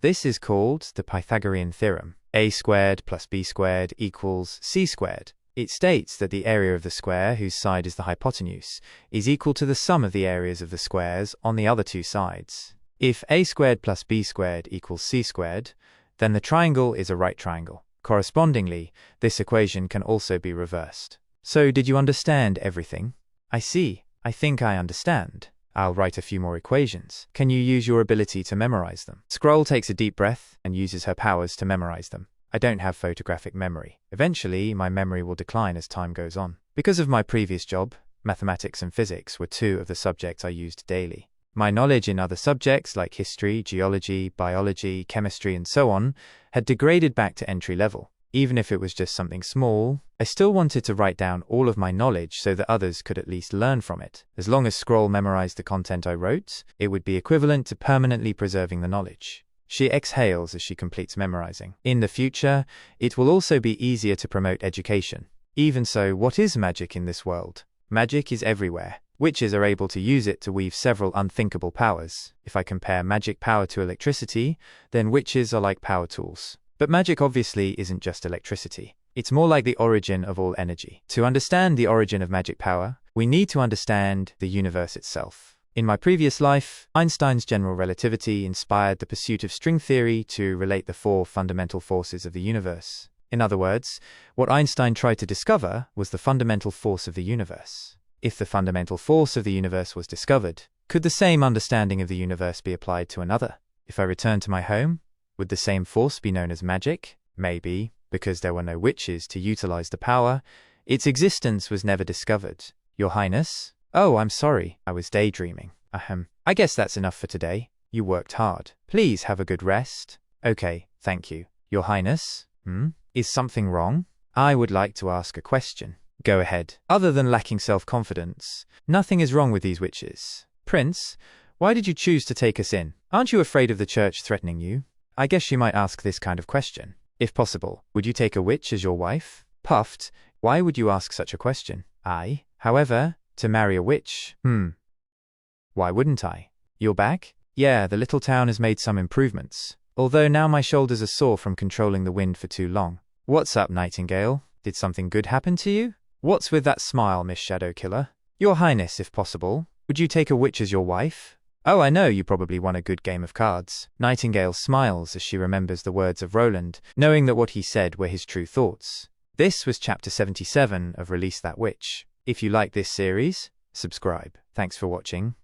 This is called the Pythagorean theorem. A squared plus b squared equals c squared. It states that the area of the square whose side is the hypotenuse is equal to the sum of the areas of the squares on the other two sides. If a squared plus b squared equals c squared, then the triangle is a right triangle. Correspondingly, this equation can also be reversed. So, did you understand everything? I see. I think I understand. I'll write a few more equations. Can you use your ability to memorize them? Scroll takes a deep breath and uses her powers to memorize them. I don't have photographic memory. Eventually, my memory will decline as time goes on. Because of my previous job, mathematics and physics were two of the subjects I used daily. My knowledge in other subjects like history, geology, biology, chemistry, and so on had degraded back to entry level. Even if it was just something small, I still wanted to write down all of my knowledge so that others could at least learn from it. As long as Scroll memorized the content I wrote, it would be equivalent to permanently preserving the knowledge. She exhales as she completes memorizing. In the future, it will also be easier to promote education. Even so, what is magic in this world? Magic is everywhere. Witches are able to use it to weave several unthinkable powers. If I compare magic power to electricity, then witches are like power tools. But magic obviously isn't just electricity. It's more like the origin of all energy. To understand the origin of magic power, we need to understand the universe itself. In my previous life, Einstein's general relativity inspired the pursuit of string theory to relate the four fundamental forces of the universe. In other words, what Einstein tried to discover was the fundamental force of the universe. If the fundamental force of the universe was discovered, could the same understanding of the universe be applied to another? If I return to my home, would the same force be known as magic? Maybe, because there were no witches to utilize the power, its existence was never discovered. Your Highness? Oh, I'm sorry, I was daydreaming. I guess that's enough for today. You worked hard. Please have a good rest. Okay, thank you. Your Highness? Is something wrong? I would like to ask a question. Go ahead. Other than lacking self-confidence, nothing is wrong with these witches. Prince, why did you choose to take us in? Aren't you afraid of the church threatening you? I guess you might ask this kind of question. If possible, would you take a witch as your wife? Puffed, why would you ask such a question? However, to marry a witch. Why wouldn't I? You're back? Yeah, the little town has made some improvements. Although now my shoulders are sore from controlling the wind for too long. What's up, Nightingale? Did something good happen to you? What's with that smile, Miss Shadow Killer? Your Highness, if possible, would you take a witch as your wife? Oh, I know you probably won a good game of cards. Nightingale smiles as she remembers the words of Roland, knowing that what he said were his true thoughts. This was chapter 77 of Release That Witch. If you like this series, subscribe. Thanks for watching.